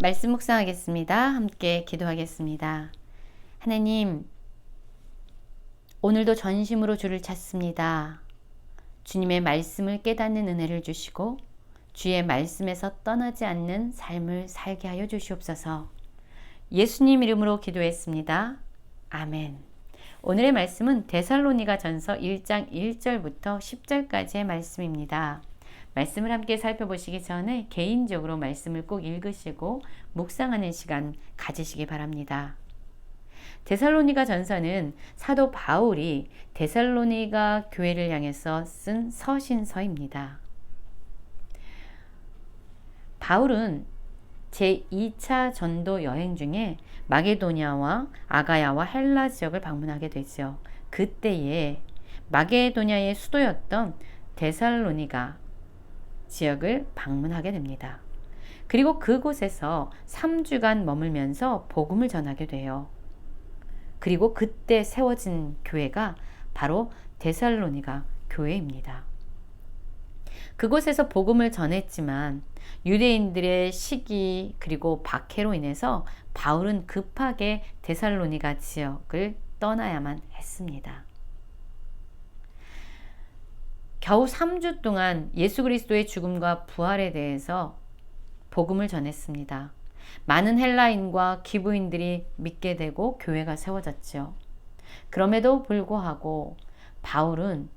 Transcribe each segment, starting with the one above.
말씀 묵상하겠습니다. 함께 기도하겠습니다. 하나님, 오늘도 전심으로 주를 찾습니다. 주님의 말씀을 깨닫는 은혜를 주시고 주의 말씀에서 떠나지 않는 삶을 살게 하여 주시옵소서. 예수님 이름으로 기도했습니다. 아멘. 오늘의 말씀은 데살로니가 전서 1장 1절부터 10절까지의 말씀입니다. 말씀을 함께 살펴보시기 전에 개인적으로 말씀을 꼭 읽으시고 묵상하는 시간 가지시기 바랍니다. 데살로니가 전서는 사도 바울이 데살로니가 교회를 향해서 쓴 서신서입니다. 바울은 제2차 전도 여행 중에 마게도냐와 아가야와 헬라 지역을 방문하게 되죠. 그때에 마게도냐의 수도였던 데살로니가 지역을 방문하게 됩니다. 그리고 그곳에서 3주간 머물면서 복음을 전하게 돼요. 그리고 그때 세워진 교회가 바로 데살로니가 교회입니다. 그곳에서 복음을 전했지만 유대인들의 시기 그리고 박해로 인해서 바울은 급하게 데살로니가 지역을 떠나야만 했습니다. 겨우 3주 동안 예수 그리스도의 죽음과 부활에 대해서 복음을 전했습니다. 많은 헬라인과 기브인들이 믿게 되고 교회가 세워졌죠. 그럼에도 불구하고 바울은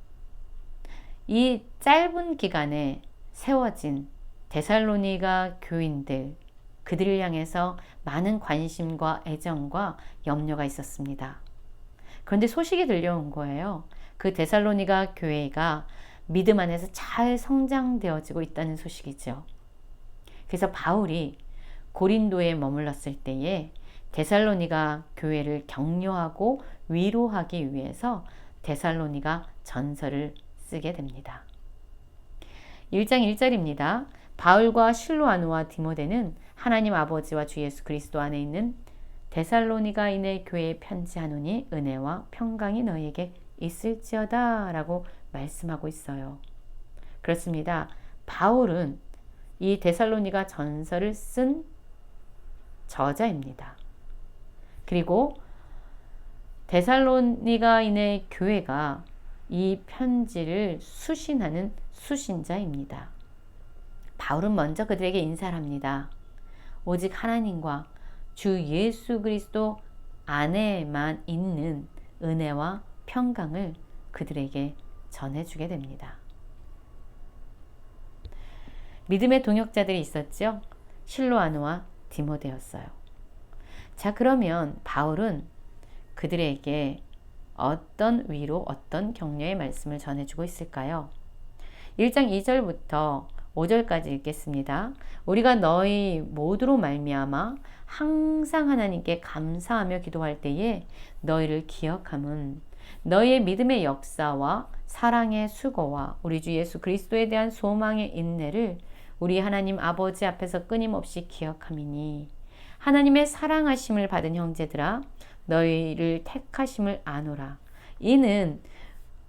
이 짧은 기간에 세워진 데살로니가 교인들, 그들을 향해서 많은 관심과 애정과 염려가 있었습니다. 그런데 소식이 들려온 거예요. 그 데살로니가 교회가 믿음 안에서 잘 성장되어지고 있다는 소식이죠. 그래서 바울이 고린도에 머물렀을 때에 데살로니가 교회를 격려하고 위로하기 위해서 데살로니가 전서를 쓰게 됩니다. 1장 1절입니다. 바울과 실로아누와 디모데는 하나님 아버지와 주 예수 그리스도 안에 있는 데살로니가인의 교회에 편지하노니 은혜와 평강이 너희에게 있을지어다 라고 말씀하고 있어요. 그렇습니다. 바울은 이 데살로니가 전서를 쓴 저자입니다. 그리고 데살로니가인의 교회가 이 편지를 수신하는 수신자입니다. 바울은 먼저 그들에게 인사를 합니다. 오직 하나님과 주 예수 그리스도 안에만 있는 은혜와 평강을 그들에게 전해주게 됩니다. 믿음의 동역자들이 있었죠. 실로아누와 디모데였어요. 자, 그러면 바울은 그들에게 어떤 위로, 어떤 격려의 말씀을 전해주고 있을까요? 1장 2절부터 5절까지 읽겠습니다. 우리가 너희 모두로 말미암아 항상 하나님께 감사하며 기도할 때에 너희를 기억함은 너희의 믿음의 역사와 사랑의 수고와 우리 주 예수 그리스도에 대한 소망의 인내를 우리 하나님 아버지 앞에서 끊임없이 기억함이니 하나님의 사랑하심을 받은 형제들아 너희를 택하심을 아노라. 이는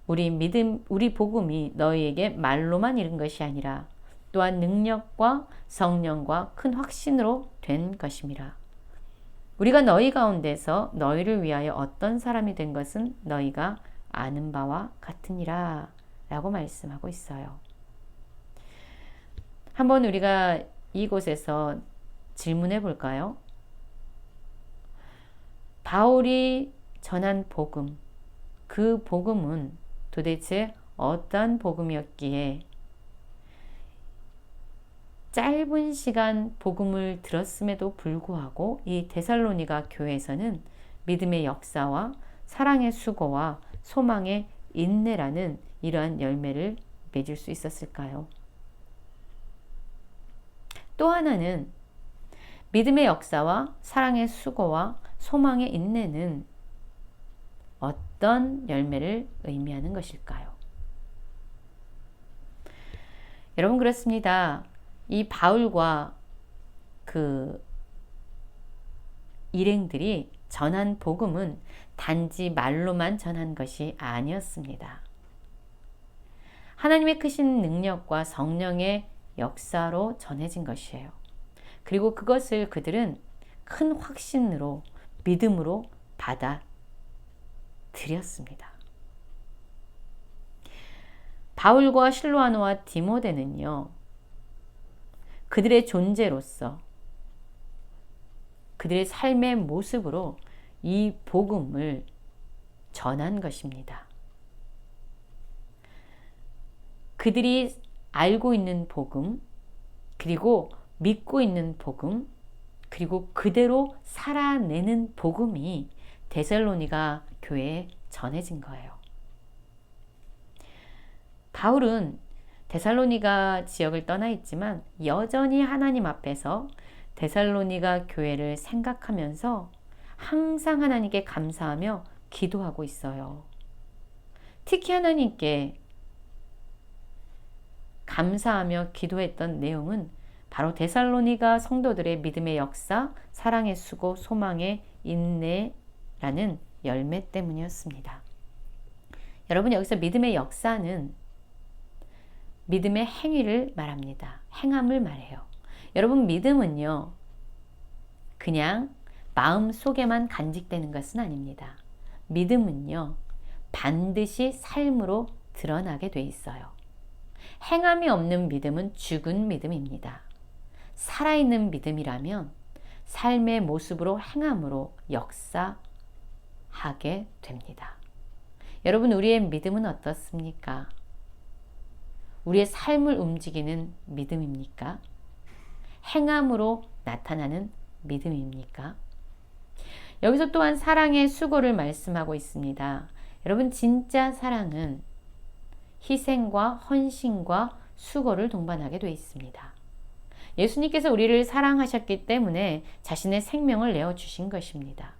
우리 복음이 너희에게 말로만 이른 것이 아니라 또한 능력과 성령과 큰 확신으로 된 것임이라. 우리가 너희 가운데서 너희를 위하여 어떤 사람이 된 것은 너희가 아는 바와 같으니라 라고 말씀하고 있어요. 한번 우리가 이곳에서 질문해 볼까요? 바울이 전한 복음, 그 복음은 도대체 어떠한 복음이었기에 짧은 시간 복음을 들었음에도 불구하고 이 데살로니가 교회에서는 믿음의 역사와 사랑의 수고와 소망의 인내라는 이러한 열매를 맺을 수 있었을까요? 또 하나는 믿음의 역사와 사랑의 수고와 소망의 인내는 어떤 열매를 의미하는 것일까요? 여러분, 그렇습니다. 이 바울과 그 일행들이 전한 복음은 단지 말로만 전한 것이 아니었습니다. 하나님의 크신 능력과 성령의 역사로 전해진 것이에요. 그리고 그것을 그들은 큰 확신으로 믿음으로 받아들였습니다. 바울과 실로아노와 디모데는요, 그들의 존재로서 그들의 삶의 모습으로 이 복음을 전한 것입니다. 그들이 알고 있는 복음, 그리고 믿고 있는 복음, 그리고 그대로 살아내는 복음이 데살로니가 교회에 전해진 거예요. 바울은 데살로니가 지역을 떠나 있지만 여전히 하나님 앞에서 데살로니가 교회를 생각하면서 항상 하나님께 감사하며 기도하고 있어요. 특히 하나님께 감사하며 기도했던 내용은 바로 데살로니가 성도들의 믿음의 역사, 사랑의 수고, 소망의 인내라는 열매 때문이었습니다. 여러분, 여기서 믿음의 역사는 믿음의 행위를 말합니다. 행함을 말해요. 여러분, 믿음은요, 그냥 마음 속에만 간직되는 것은 아닙니다. 믿음은요, 반드시 삶으로 드러나게 돼 있어요. 행함이 없는 믿음은 죽은 믿음입니다. 살아있는 믿음이라면 삶의 모습으로 행함으로 역사하게 됩니다. 여러분, 우리의 믿음은 어떻습니까? 우리의 삶을 움직이는 믿음입니까? 행함으로 나타나는 믿음입니까? 여기서 또한 사랑의 수고를 말씀하고 있습니다. 여러분, 진짜 사랑은 희생과 헌신과 수고를 동반하게 되어 있습니다. 예수님께서 우리를 사랑하셨기 때문에 자신의 생명을 내어주신 것입니다.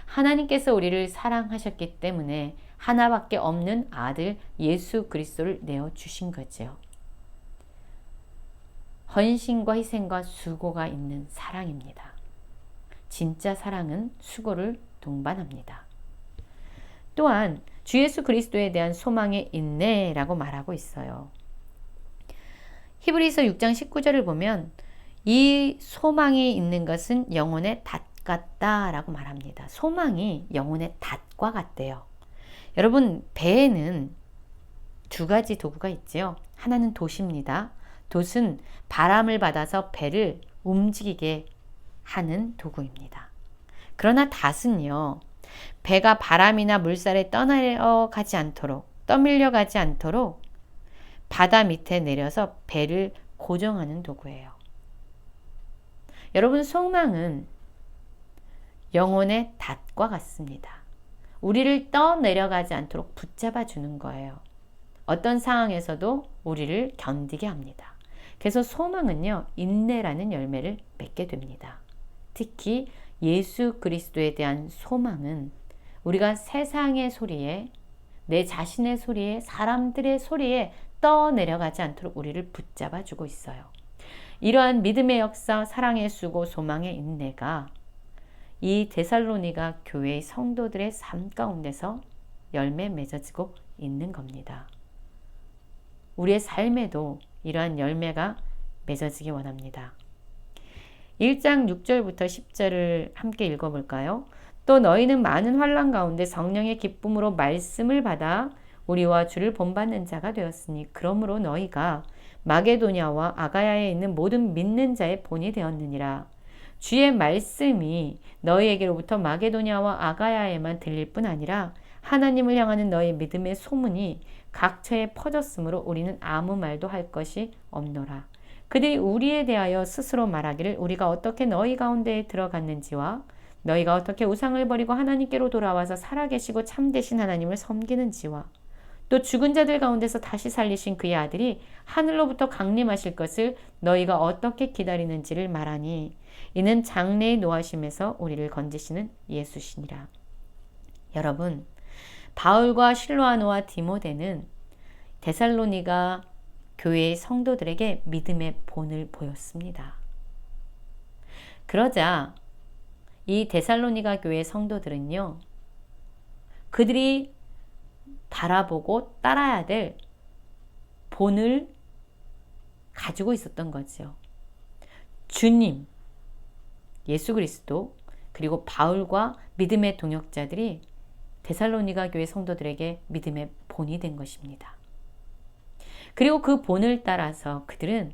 하나님께서 우리를 사랑하셨기 때문에 하나밖에 없는 아들 예수 그리스도를 내어주신 거죠. 헌신과 희생과 수고가 있는 사랑입니다. 진짜 사랑은 수고를 동반합니다. 또한 주 예수 그리스도에 대한 소망의 인내라고 말하고 있어요. 히브리서 6장 19절을 보면 이 소망이 있는 것은 영혼의 닷 같다라고 말합니다. 소망이 영혼의 닷과 같대요. 여러분, 배에는 두 가지 도구가 있죠. 하나는 돛입니다. 돛은 바람을 받아서 배를 움직이게 하는 도구입니다. 그러나 닷은요, 배가 바람이나 물살에 떠밀려가지 않도록 바다 밑에 내려서 배를 고정하는 도구예요. 여러분, 소망은 영혼의 닷과 같습니다. 우리를 떠내려가지 않도록 붙잡아 주는 거예요. 어떤 상황에서도 우리를 견디게 합니다. 그래서 소망은요, 인내라는 열매를 맺게 됩니다. 특히 예수 그리스도에 대한 소망은 우리가 세상의 소리에, 내 자신의 소리에, 사람들의 소리에 떠내려가지 않도록 우리를 붙잡아 주고 있어요. 이러한 믿음의 역사, 사랑의 수고, 소망의 인내가 이 데살로니가 교회의 성도들의 삶 가운데서 열매 맺어지고 있는 겁니다. 우리의 삶에도 이러한 열매가 맺어지기 원합니다. 1장 6절부터 10절을 함께 읽어볼까요? 또 너희는 많은 환난 가운데 성령의 기쁨으로 말씀을 받아 우리와 주를 본받는 자가 되었으니 그러므로 너희가 마게도냐와 아가야에 있는 모든 믿는 자의 본이 되었느니라. 주의 말씀이 너희에게로부터 마게도냐와 아가야에만 들릴 뿐 아니라 하나님을 향하는 너희 믿음의 소문이 각처에 퍼졌으므로 우리는 아무 말도 할 것이 없노라. 그들이 우리에 대하여 스스로 말하기를 우리가 어떻게 너희 가운데에 들어갔는지와 너희가 어떻게 우상을 버리고 하나님께로 돌아와서 살아계시고 참되신 하나님을 섬기는지와 또 죽은 자들 가운데서 다시 살리신 그의 아들이 하늘로부터 강림하실 것을 너희가 어떻게 기다리는지를 말하니 이는 장래의 노하심에서 우리를 건지시는 예수시니라. 여러분, 바울과 실로아노와 디모데는 데살로니가 교회의 성도들에게 믿음의 본을 보였습니다. 그러자 이 데살로니가 교회의 성도들은요, 그들이 바라보고 따라야 될 본을 가지고 있었던 거죠. 주님, 예수 그리스도 그리고 바울과 믿음의 동역자들이 데살로니가 교회 성도들에게 믿음의 본이 된 것입니다. 그리고 그 본을 따라서 그들은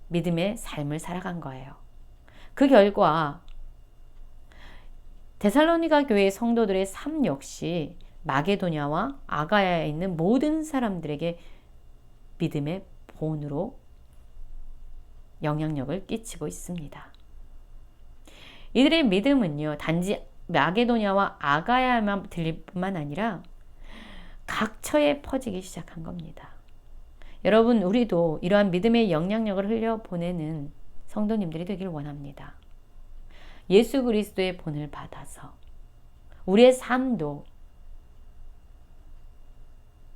믿음의 삶을 살아간 거예요. 그 결과 데살로니가 교회의 성도들의 삶 역시 마게도냐와 아가야에 있는 모든 사람들에게 믿음의 본으로 영향력을 끼치고 있습니다. 이들의 믿음은요, 단지 마게도냐와 아가야만 들릴 뿐만 아니라 각처에 퍼지기 시작한 겁니다. 여러분, 우리도 이러한 믿음의 영향력을 흘려보내는 성도님들이 되길 원합니다. 예수 그리스도의 본을 받아서 우리의 삶도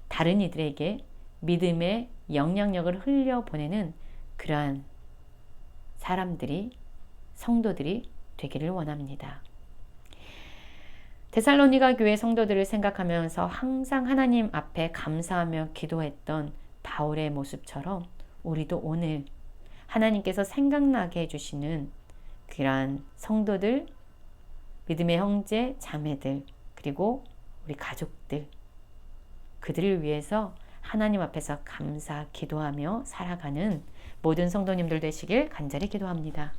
다른 이들에게 믿음의 영향력을 흘려보내는 그러한 사람들이, 성도들이 되기를 원합니다. 데살로니가 교회 성도들을 생각하면서 항상 하나님 앞에 감사하며 기도했던 바울의 모습처럼 우리도 오늘 하나님께서 생각나게 해주시는 그러한 성도들, 믿음의 형제, 자매들, 그리고 우리 가족들, 그들을 위해서 하나님 앞에서 감사, 기도하며 살아가는 모든 성도님들 되시길 간절히 기도합니다.